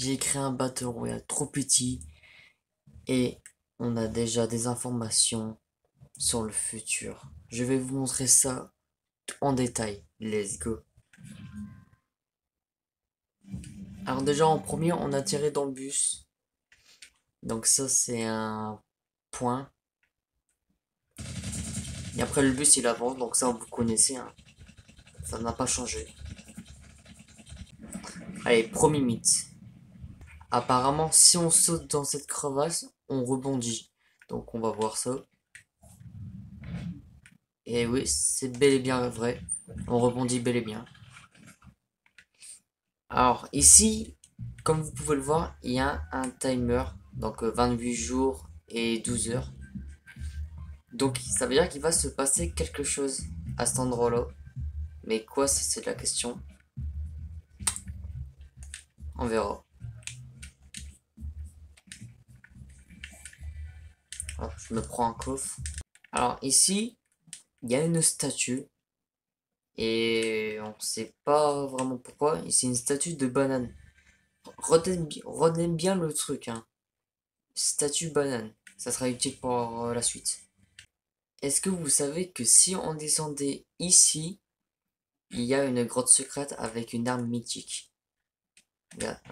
J'ai créé un Battle Royale trop petit et on a déjà des informations sur le futur. Je vais vous montrer ça en détail. Let's go. Alors déjà en premier, on a tiré dans le bus. Donc ça c'est un point. Et après le bus il avance, donc ça vous connaissez, hein. Ça n'a pas changé. Allez, premier mythe. Apparemment, si on saute dans cette crevasse, on rebondit. Donc on va voir ça. Et oui, c'est bel et bien vrai. On rebondit bel et bien. Alors ici, comme vous pouvez le voir, il y a un timer. Donc 28 jours et 12 heures. Donc ça veut dire qu'il va se passer quelque chose à cet endroit-là. Mais quoi, c'est la question. On verra. Alors, je me prends un coffre. Alors ici, il y a une statue. Et on sait pas vraiment pourquoi. C'est une statue de banane. Retenez bien le truc, hein. Statue banane. Ça sera utile pour la suite. Est-ce que vous savez que si on descendait ici, il y a une grotte secrète avec une arme mythique?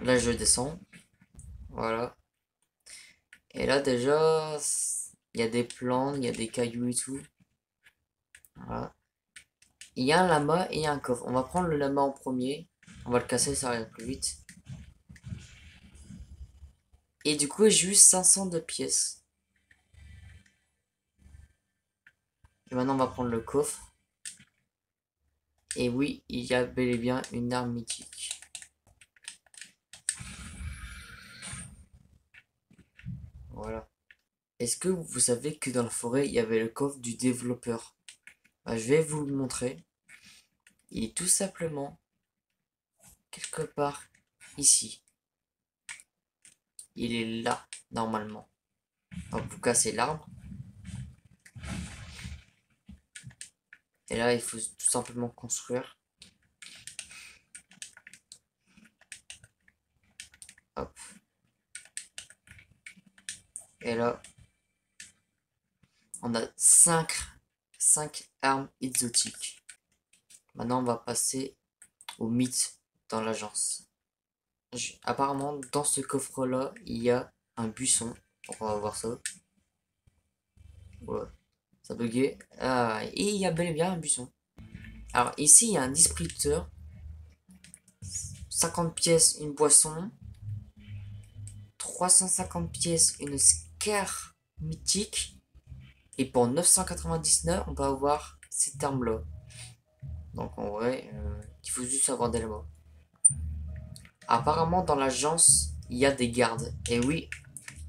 Là, je descends. Voilà. Et là, déjà, il y a des plantes, il y a des cailloux et tout. Voilà. Il y a un lama et un coffre. On va prendre le lama en premier. On va le casser, ça ira plus vite. Et du coup, j'ai eu 500 de pièces. Et maintenant, on va prendre le coffre. Et oui, il y a bel et bien une arme mythique. Voilà. Est-ce que vous savez que dans la forêt, il y avait le coffre du développeur? Bah, je vais vous le montrer. Il est tout simplement quelque part ici. Il est là, normalement. Donc vous cassez l'arbre. Et là, il faut tout simplement construire. Hop. Et là, on a 5 armes exotiques. Maintenant, on va passer au mythe dans l'agence. Apparemment, dans ce coffre-là, il y a un buisson. On va voir ça. Ouais, ça buguait. Ah, et il y a bel et bien un buisson. Alors ici, il y a un distributeur. 50 pièces, une boisson. 350 pièces, une scare mythique. Et pour 999, on va avoir cette arme-là. Donc en vrai, il faut juste avoir des là-bas. Apparemment, dans l'agence, il y a des gardes. Et oui,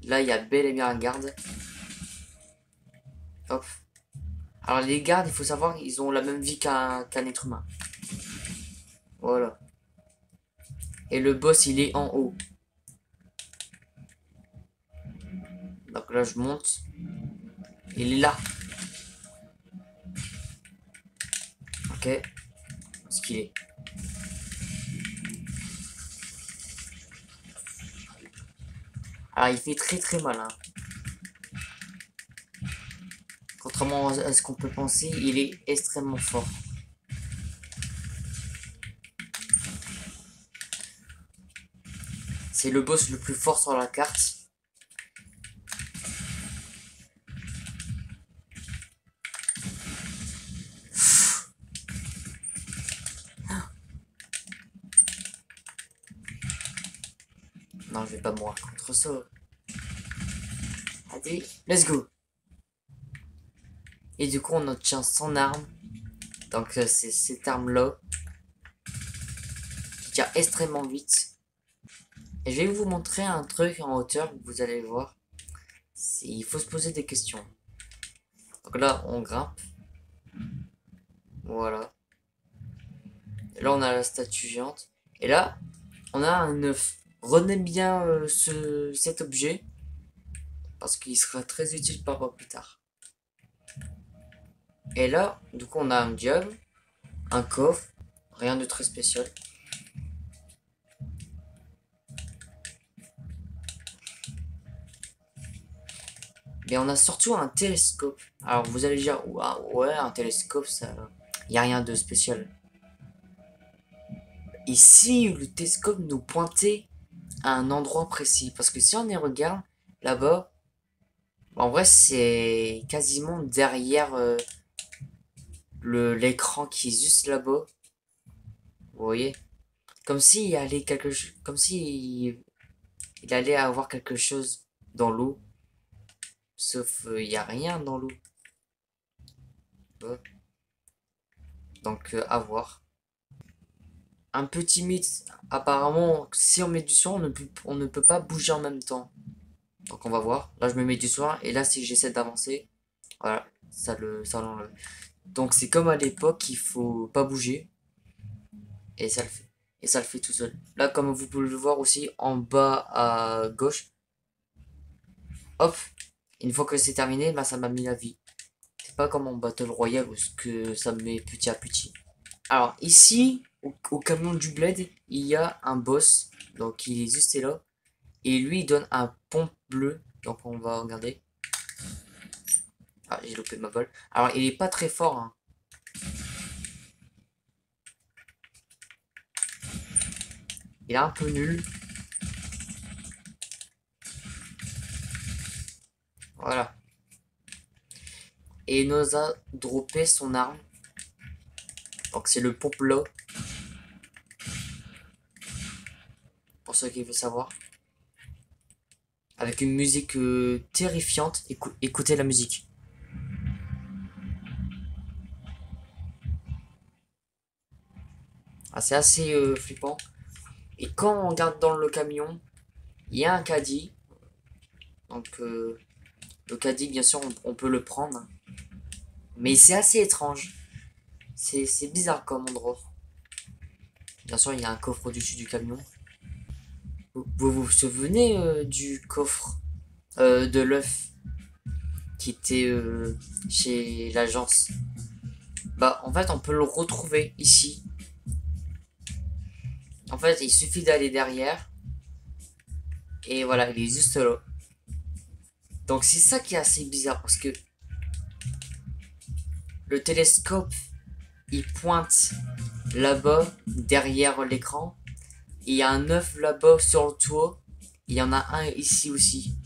là, il y a bel et bien un garde. Hop. Alors les gardes, il faut savoir, ils ont la même vie qu'un être humain. Voilà. Et le boss, il est en haut. Donc là, je monte. Il est là. Ok. Ce qu'il est. Alors, il fait très très mal, hein. Contrairement à ce qu'on peut penser, il est extrêmement fort. C'est le boss le plus fort sur la carte. Non, je vais pas mourir contre ça. Allez, let's go. Et du coup, on obtient son arme. Donc, c'est cette arme-là qui tire extrêmement vite. Et je vais vous montrer un truc en hauteur, vous allez voir. Il faut se poser des questions. Donc là, on grimpe. Voilà. Et là, on a la statue géante. Et là, on a un œuf. Retenez bien cet objet. Parce qu'il sera très utile par plus tard. Et là, du coup, on a un diable. Un coffre. Rien de très spécial. Mais on a surtout un télescope. Alors vous allez dire, ouah, ouais, un télescope, ça... Y a rien de spécial. Ici, le télescope nous pointait à un endroit précis. Parce que si on y regarde, là-bas, en vrai, c'est quasiment derrière l'écran qui est juste là-bas. Vous voyez? Comme s'il allait quelque chose... Comme si il allait avoir quelque chose dans l'eau. Sauf, il n'y a rien dans l'eau. Donc, à voir. Un petit mythe. Apparemment, si on met du soin, on ne peut pas bouger en même temps. Donc, on va voir. Là, je me mets du soin. Et là, si j'essaie d'avancer, voilà, ça l'enlève. Donc, c'est comme à l'époque, il faut pas bouger. Et ça le fait. Et ça le fait tout seul. Là, comme vous pouvez le voir aussi, en bas à gauche. Hop. Une fois que c'est terminé, bah, ça m'a mis la vie. C'est pas comme en Battle Royale où ce que ça me met petit à petit. Alors ici, au camion du bled, il y a un boss. Donc il est juste là. Et lui, il donne un pompe bleu. Donc on va regarder. Ah, j'ai loupé ma balle. Alors il est pas très fort, hein. Il est un peu nul. Voilà. Et il nous a droppé son arme. Donc c'est le pompe là. Pour ceux qui veulent savoir. Avec une musique terrifiante. Écoutez la musique. Ah, c'est assez flippant. Et quand on regarde dans le camion, il y a un caddie. Donc le caddie, bien sûr, on peut le prendre. Mais c'est assez étrange. C'est bizarre comme endroit. Bien sûr, il y a un coffre au-dessus du camion. Vous souvenez du coffre de l'œuf qui était chez l'agence? Bah, en fait, on peut le retrouver ici. En fait, il suffit d'aller derrière. Et voilà, il est juste là. Donc, c'est ça qui est assez bizarre parce que le télescope, il pointe là-bas, derrière l'écran. Il y a un œuf là-bas sur le toit. Il y en a un ici aussi.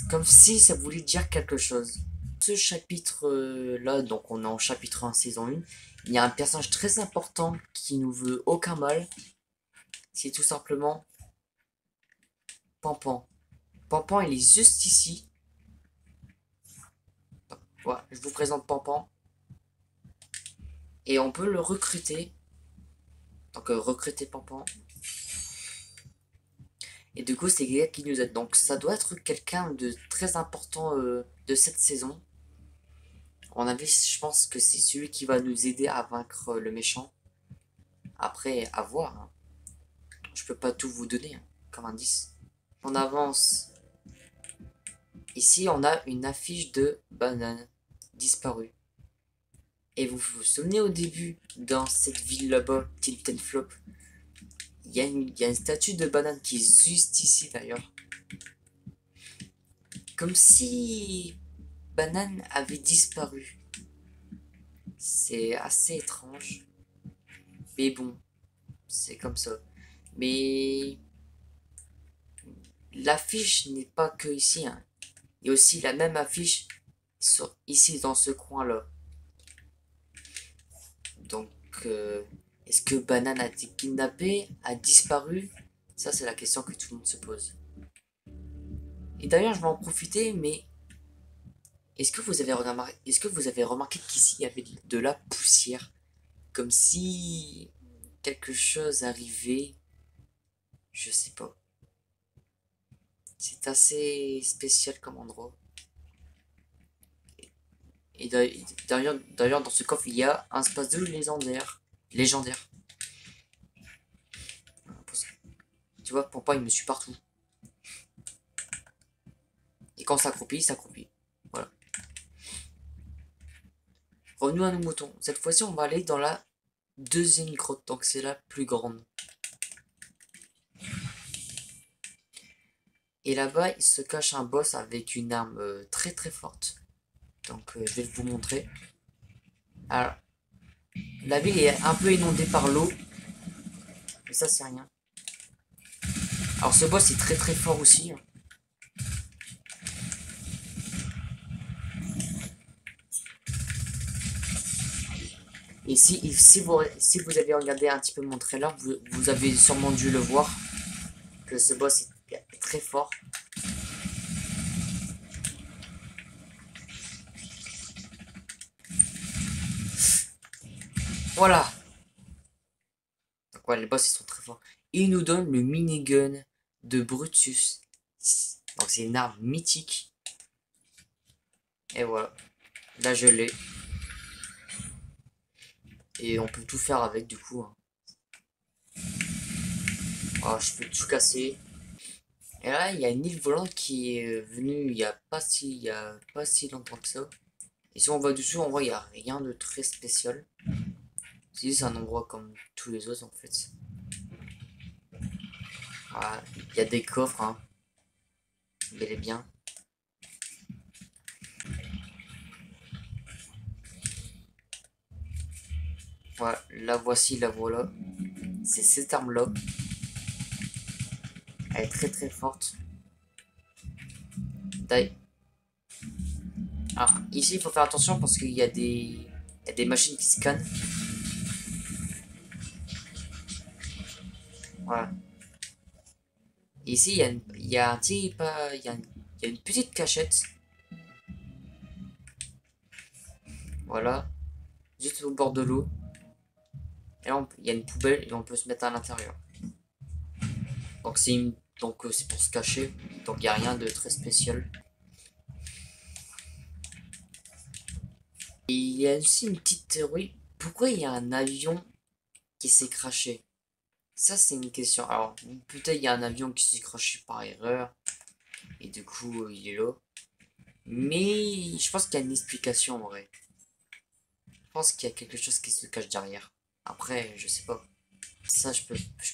Comme si ça voulait dire quelque chose. Ce chapitre-là, donc on est en chapitre 1, saison 1, il y a un personnage très important qui nous veut aucun mal. C'est tout simplement Pampan. Pampan, il est juste ici. Voilà, je vous présente Pampan. Et on peut le recruter. Donc recruter Pampan. Et du coup, c'est quelqu'un qui nous aide. Donc ça doit être quelqu'un de très important de cette saison. En avis, je pense que c'est celui qui va nous aider à vaincre le méchant. Après, à voir, hein. Je peux pas tout vous donner hein, comme indice. On avance. Ici, on a une affiche de banane disparue. Et vous vous souvenez au début, dans cette ville là-bas, Tilted Flop, il y a une statue de banane qui est juste ici d'ailleurs. Comme si banane avait disparu. C'est assez étrange. Mais bon, c'est comme ça. Mais l'affiche n'est pas que ici, hein. Il y a aussi la même affiche ici dans ce coin-là. Donc, est-ce que Banane a été kidnappé, a disparu? Ça, c'est la question que tout le monde se pose. Et d'ailleurs, je vais en profiter, mais est-ce que vous avez remarqué qu'ici, il y avait de la poussière? Comme si quelque chose arrivait. Je sais pas. C'est assez spécial comme endroit. Et d'ailleurs, dans ce coffre, il y a un espace de légendaire. Légendaire. Tu vois, Pampa, il me suit partout. Et quand ça s'accroupit, il s'accroupit. Voilà. Revenons à nos moutons. Cette fois-ci, on va aller dans la deuxième grotte. Donc, c'est la plus grande. Et là-bas, il se cache un boss avec une arme très très forte. Donc je vais vous montrer. Alors, la ville est un peu inondée par l'eau. Mais ça, c'est rien. Alors ce boss est très très fort aussi, hein. Et si vous avez regardé un petit peu mon trailer, vous avez sûrement dû le voir. Que ce boss est très fort. Voilà. Donc ouais, les boss ils sont très forts. Et il nous donne le minigun de Brutus. Donc c'est une arme mythique. Et voilà. Là je l'ai. Et on peut tout faire avec du coup, hein. Alors je peux tout casser. Et là il y a une île volante qui est venue il y a pas si longtemps que ça. Et si on va dessus, on voit il n'y a rien de très spécial. C'est un endroit comme tous les autres en fait. Voilà. Il y a des coffres, hein. Bel et bien. Voilà, la voici, la voilà. C'est cette arme-là. Elle est très très forte. D'ailleurs, ici il faut faire attention parce qu'il y a il y a des machines qui scannent. Voilà. Et ici il y a un petit pas, il y a une petite cachette. Voilà. Juste au bord de l'eau. Et là, il y a une poubelle et on peut se mettre à l'intérieur. Donc c'est pour se cacher. Donc il n'y a rien de très spécial. Et il y a aussi une petite théorie. Pourquoi il y a un avion qui s'est crashé? Ça, c'est une question. Alors, peut-être il y a un avion qui s'est crashé par erreur. Et du coup, il est là. Mais je pense qu'il y a une explication en vrai. Je pense qu'il y a quelque chose qui se cache derrière. Après, je sais pas. Ça, je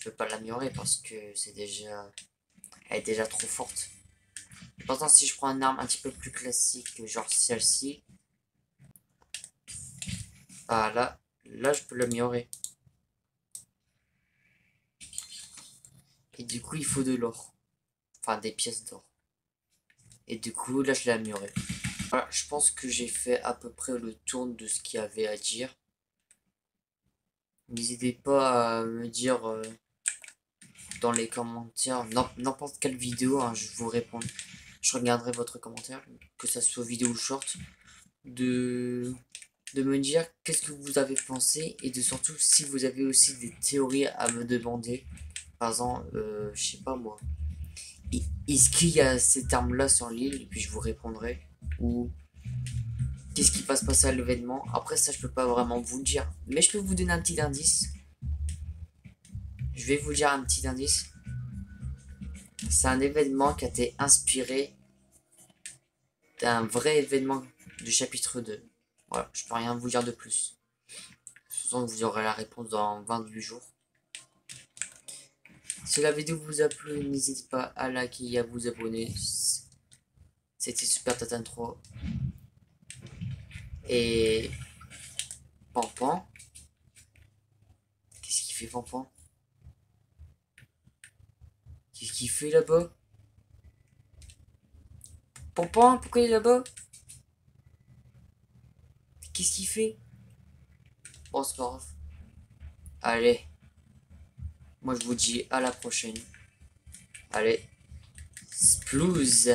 peux pas l'améliorer parce que c'est déjà... Elle est déjà trop forte. Pourtant, si je prends une arme un petit peu plus classique, genre celle-ci, bah là, je peux l'améliorer. Et du coup, il faut de l'or. Enfin, des pièces d'or. Et du coup, là, je l'ai amélioré. Voilà, je pense que j'ai fait à peu près le tour de ce qu'il y avait à dire. N'hésitez pas à me dire dans les commentaires n'importe quelle vidéo, hein, je vous réponds. Je regarderai votre commentaire, que ça soit vidéo ou short, de, de me dire qu'est-ce que vous avez pensé et de surtout si vous avez aussi des théories à me demander. Par exemple, je sais pas moi, est-ce qu'il y a cette arme-là sur l'île et puis je vous répondrai. Ou qu'est-ce qui va se passer à l'événement. Après ça, je peux pas vraiment vous le dire, mais je peux vous donner un petit indice. Je vais vous dire un petit indice. C'est un événement qui a été inspiré d'un vrai événement du chapitre 2. Voilà, je peux rien vous dire de plus. Sinon, vous aurez la réponse dans 28 jours. Si la vidéo vous a plu, n'hésitez pas à liker et à vous abonner. C'était Super Tatan 3. Et... Pampan. Qu'est-ce qu'il fait Pampan? Qu'est-ce qu'il fait là-bas? Pampan, pourquoi il est là-bas? Qu'est-ce qu'il fait? Oh, c'est pas grave. Allez, moi je vous dis à la prochaine. Allez, sploose.